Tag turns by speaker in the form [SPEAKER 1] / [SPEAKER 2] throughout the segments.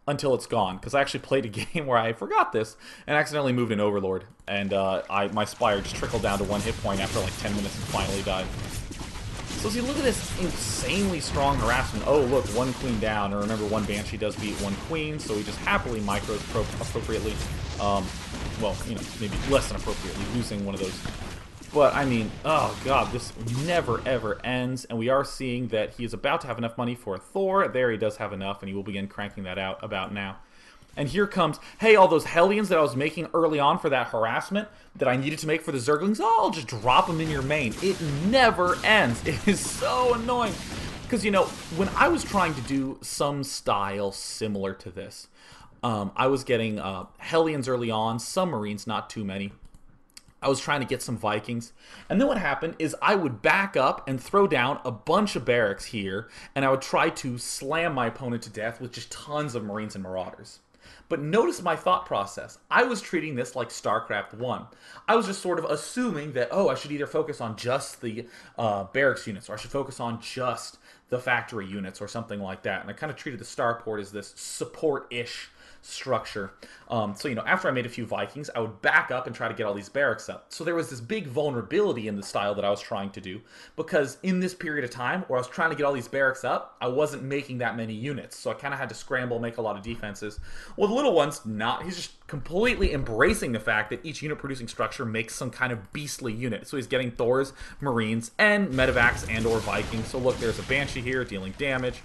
[SPEAKER 1] until it's gone, because I actually played a game where I forgot this and accidentally moved an Overlord, and my Spire just trickled down to 1 hit point after like 10 minutes and finally died. So see, look at this insanely strong harassment. Oh, look, 1 queen down. And remember, 1 Banshee does beat 1 queen, so he just happily micros appropriately. Well, you know, maybe less than appropriately, losing one of those. But, I mean, oh god, this never ever ends, and we are seeing that he is about to have enough money for a Thor. There he does have enough, and he will begin cranking that out about now. And here comes, hey, all those Hellions that I was making early on for that harassment that I needed to make for the Zerglings, oh, I'll just drop them in your main. It never ends. It is so annoying. Because, you know, when I was trying to do some style similar to this, I was getting Hellions early on, some Marines, not too many. I was trying to get some Vikings, and then what happened is I would back up and throw down a bunch of barracks here, and I would try to slam my opponent to death with just tons of Marines and Marauders. But notice my thought process. I was treating this like Starcraft 1. I was just sort of assuming that, oh, I should either focus on just the barracks units, or I should focus on just the factory units, or something like that. And I kind of treated the starport as this support-ish structure. So, you know, after I made a few Vikings, I would back up and try to get all these barracks up. So there was this big vulnerability in the style that I was trying to do, because in this period of time where I was trying to get all these barracks up, I wasn't making that many units. So I kind of had to scramble, make a lot of defenses. Well, the little one's not. He's just completely embracing the fact that each unit producing structure makes some kind of beastly unit. So he's getting Thors, Marines, and Medivacs and or Vikings. So look, there's a Banshee here dealing damage.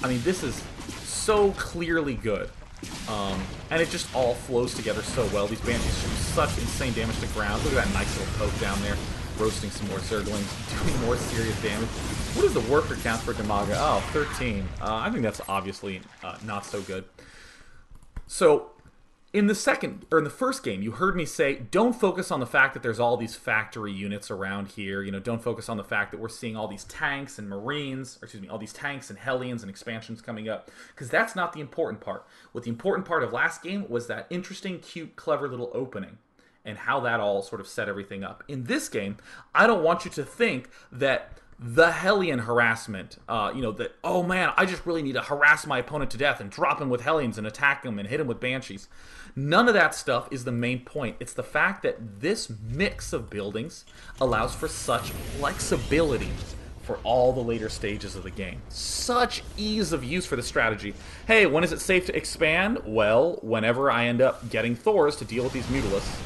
[SPEAKER 1] I mean, this is so clearly good. And it just all flows together so well. These Banshees do such insane damage to ground. Look at that nice little poke down there. Roasting some more Zerglings, doing more serious damage. What is the worker count for Damaga? Oh, 13. I think that's obviously not so good. So, in the first game, you heard me say, don't focus on the fact that there's all these factory units around here. You know, don't focus on the fact that we're seeing all these tanks and Marines, or excuse me, all these tanks and Hellions and expansions coming up, because that's not the important part. What the important part of last game was that interesting, cute, clever little opening, and how that all sort of set everything up. In this game, I don't want you to think that the Hellion harassment, you know, that, oh man, I just really need to harass my opponent to death and drop him with Hellions and attack him and hit him with Banshees. None of that stuff is the main point. It's the fact that this mix of buildings allows for such flexibility for all the later stages of the game. Such ease of use for the strategy. Hey, when is it safe to expand? Well, whenever I end up getting Thors to deal with these Mutalisks.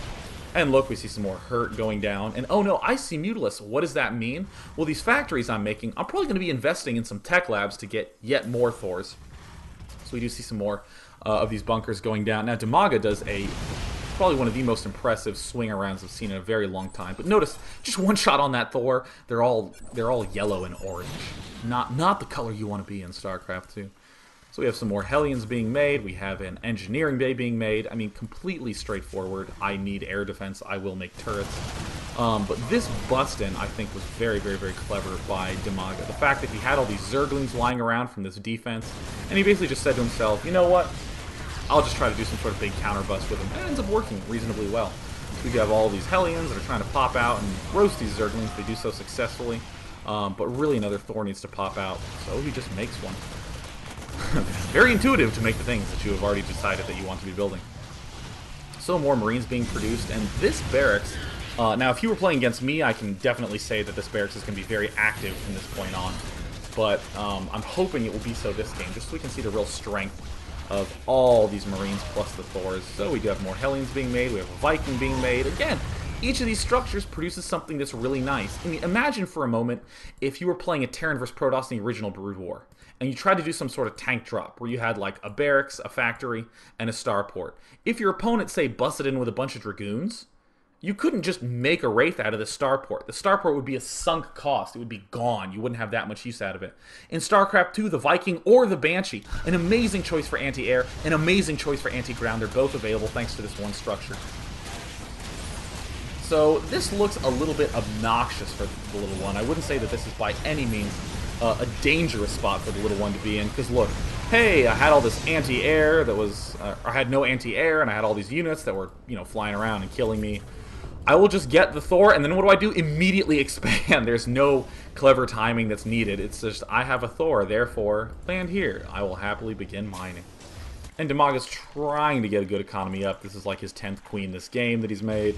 [SPEAKER 1] And look, we see some more hurt going down. And oh no, I see Mutalisks. What does that mean? Well, these factories I'm making, I'm probably going to be investing in some tech labs to get yet more Thors. So we do see some more of these bunkers going down. Now, Damaga does probably one of the most impressive swing arounds I've seen in a very long time. But notice, just one shot on that Thor, they're all yellow and orange. Not the color you want to be in StarCraft 2. So we have some more Hellions being made. We have an engineering bay being made. I mean, completely straightforward. I need air defense. I will make turrets. But this bust-in, I think, was very, very, very clever by Damaga. The fact that he had all these Zerglings lying around from this defense, and he basically just said to himself, you know what? I'll just try to do some sort of big counter bust with him. And it ends up working reasonably well. So we have all these Hellions that are trying to pop out and roast these Zerglings. They do so successfully. But really another Thor needs to pop out. So he just makes one. Very intuitive to make the things that you have already decided that you want to be building. So more Marines being produced, and this barracks, now if you were playing against me, I can definitely say that this barracks is going to be very active from this point on. But I'm hoping it will be so this game, just so we can see the real strength of all these Marines plus the Thors. So we do have more Hellions being made, we have a Viking being made. Again, each of these structures produces something that's really nice. I mean, imagine for a moment if you were playing a Terran vs. Protoss in the original Brood War, and you tried to do some sort of tank drop, where you had like a barracks, a factory, and a starport. If your opponent, say, busted in with a bunch of Dragoons, you couldn't just make a Wraith out of the starport. The starport would be a sunk cost. It would be gone. You wouldn't have that much use out of it. In StarCraft 2, the Viking or the Banshee, an amazing choice for anti-air, an amazing choice for anti-ground. They're both available thanks to this one structure. So this looks a little bit obnoxious for the little one. I wouldn't say that this is by any means a dangerous spot for the little one to be in, because look, hey, I had all this anti-air that was, I had no anti-air, and I had all these units that were, you know, flying around and killing me. I will just get the Thor, and then what do? Immediately expand. There's no clever timing that's needed. It's just, I have a Thor, therefore, land here. I will happily begin mining. And Damaga's trying to get a good economy up. This is like his 10th queen this game that he's made.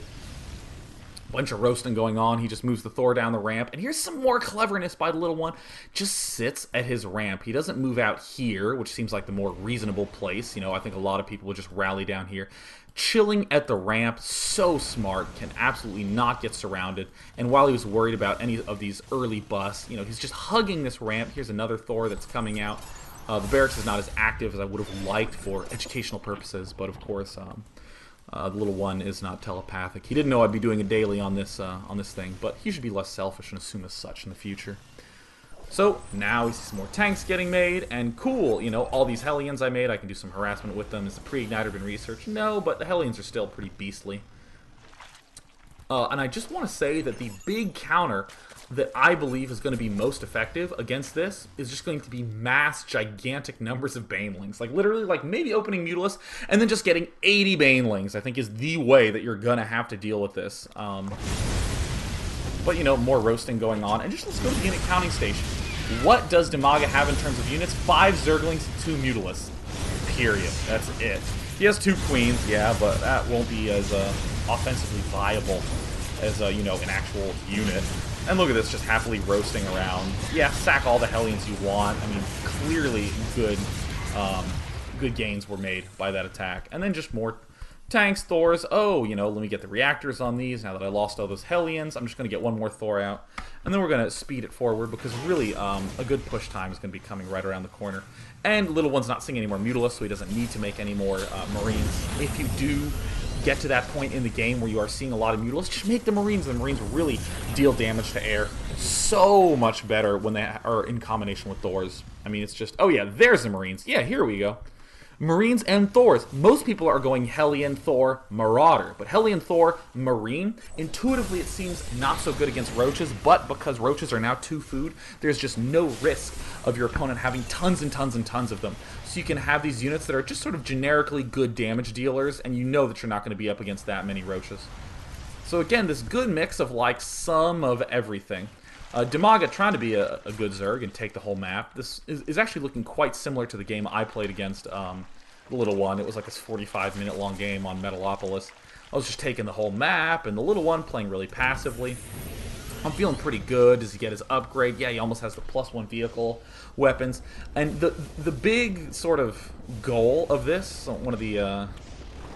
[SPEAKER 1] Bunch of roasting going on. He just moves the Thor down the ramp. And here's some more cleverness by the little one. Just sits at his ramp. He doesn't move out here, which seems like the more reasonable place. You know, I think a lot of people would just rally down here. Chilling at the ramp, so smart, can absolutely not get surrounded. And while he was worried about any of these early busts, you know, he's just hugging this ramp. Here's another Thor that's coming out. The barracks is not as active as I would have liked for educational purposes, but of course, the little one is not telepathic. He didn't know I'd be doing a daily on this thing, but he should be less selfish and assume as such in the future. So now we see some more tanks getting made, and cool, you know, all these Hellions I made, I can do some harassment with them. Is the pre-igniter been researched? No, but the Hellions are still pretty beastly. And I just want to say that the big counter that I believe is going to be most effective against this is just going to be mass, gigantic numbers of Banelings. Like, literally, like, maybe opening Mutalisk and then just getting 80 Banelings, I think, is the way that you're going to have to deal with this. But, you know, more roasting going on. And just let's go to the unit counting station. What does Damaga have in terms of units? 5 Zerglings, 2 Mutalisks. Period. That's it. He has 2 Queens, yeah, but that won't be as offensively viable as, you know, an actual unit. And look at this, just happily roasting around. Yeah, sack all the Hellions you want. I mean, clearly good good gains were made by that attack. And then just more tanks, Thors. Oh, you know, let me get the reactors on these. Now that I lost all those Hellions, I'm just going to get one more Thor out. And then we're going to speed it forward because really a good push time is going to be coming right around the corner. And Little One's not seeing any more Mutalisks, so he doesn't need to make any more Marines. If you do get to that point in the game where you are seeing a lot of Mutalisks, just make the Marines. The Marines really deal damage to air so much better when they are in combination with Thors. I mean, it's just, oh yeah, there's the Marines. Yeah, here we go. Marines and Thors. Most people are going Hellion, Thor, Marauder. But Hellion, Thor, Marine, intuitively it seems not so good against Roaches, but because Roaches are now 2 food, there's just no risk of your opponent having tons and tons and tons of them. So you can have these units that are just sort of generically good damage dealers, and you know that you're not going to be up against that many Roaches. So again, this good mix of like some of everything. Damaga trying to be a good Zerg and take the whole map. This is actually looking quite similar to the game I played against the Little One. It was like this 45-minute long game on Metalopolis. I was just taking the whole map, and the Little One playing really passively. I'm feeling pretty good. Does he get his upgrade? Yeah, he almost has the +1 vehicle weapons. And the big sort of goal of this, one of the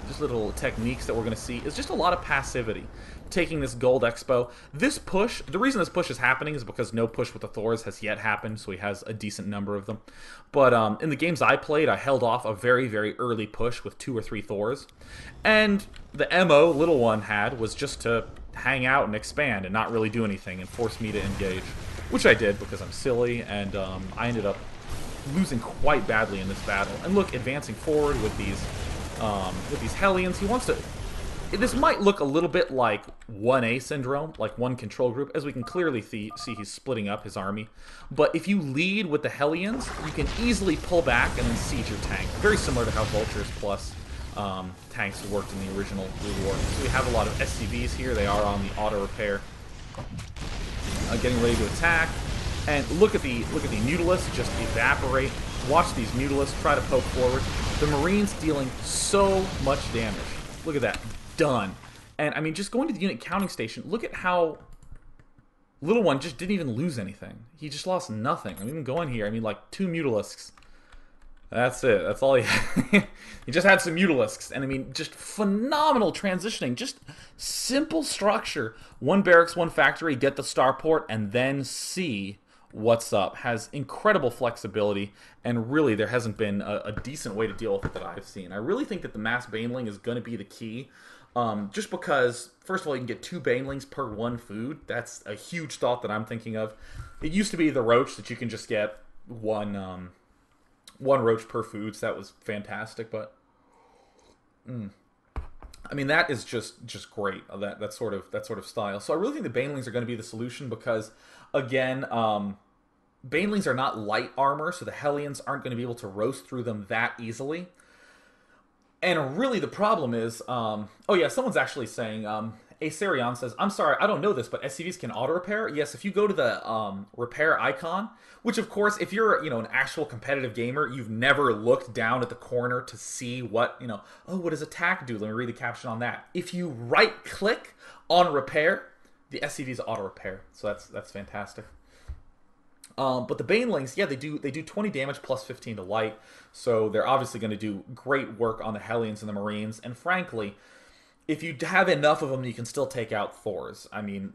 [SPEAKER 1] just little techniques that we're going to see, is just a lot of passivity. Taking this gold expo. This push, the reason this push is happening is because no push with the Thors has yet happened, so he has a decent number of them. But in the games I played, I held off a very, very early push with 2 or 3 Thors. And the MO Little One had was just to hang out and expand and not really do anything and force me to engage. Which I did because I'm silly, and I ended up losing quite badly in this battle. And look, advancing forward with these Hellions, he wants to... This might look a little bit like 1A syndrome, like one control group, as we can clearly see he's splitting up his army. But if you lead with the Hellions, you can easily pull back and then siege your tank. Very similar to how Vultures plus tanks worked in the original Blue War. So we have a lot of SCVs here. They are on the auto repair, getting ready to attack. And look at the Mutalisks just evaporate. Watch these Mutalisks try to poke forward. The Marines dealing so much damage. Look at that. Done. And I mean, just going to the unit counting station, look at how Little One just didn't even lose anything. He just lost nothing. I'm even going here. I mean, like 2 Mutalisks. That's it. That's all he had. He just had some Mutalisks. And I mean, just phenomenal transitioning. Just simple structure. 1 barracks, 1 factory, get the starport, and then see what's up. Has incredible flexibility, and really there hasn't been a decent way to deal with it that I've seen. I really think that the mass Baneling is going to be the key. Just because, first of all, you can get 2 Banelings per 1 food. That's a huge thought that I'm thinking of. It used to be the Roach that you can just get one Roach per food, so that was fantastic, but I mean, that is just great, that sort of style. So I really think the Banelings are going to be the solution because, again, Banelings are not light armor, so the Hellions aren't going to be able to roast through them that easily. And really the problem is, oh yeah, someone's actually saying, Aserion says, I'm sorry, I don't know this, but SCVs can auto-repair? Yes, if you go to the repair icon, which of course, if you're, an actual competitive gamer, you've never looked down at the corner to see what, oh, what does attack do? Let me read the caption on that. If you right-click on repair, the SCVs auto-repair. So that's fantastic. But the Banelings, yeah, they do 20 damage plus 15 to light, so they're obviously going to do great work on the Hellions and the Marines, and frankly, if you have enough of them, you can still take out Thors. I mean,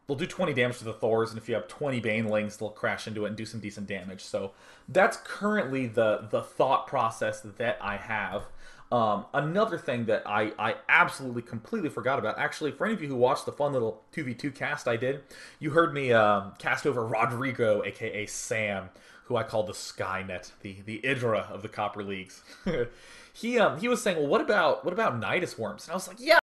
[SPEAKER 1] they'll do 20 damage to the Thors, and if you have 20 Banelings, they'll crash into it and do some decent damage. So that's currently the thought process that I have. Another thing that I absolutely completely forgot about, actually, for any of you who watched the fun little 2v2 cast I did, you heard me cast over Rodrigo, aka Sam, who I call the Skynet, the Idra of the Copper Leagues. He was saying, well, what about Nidus Worms? And I was like, yeah,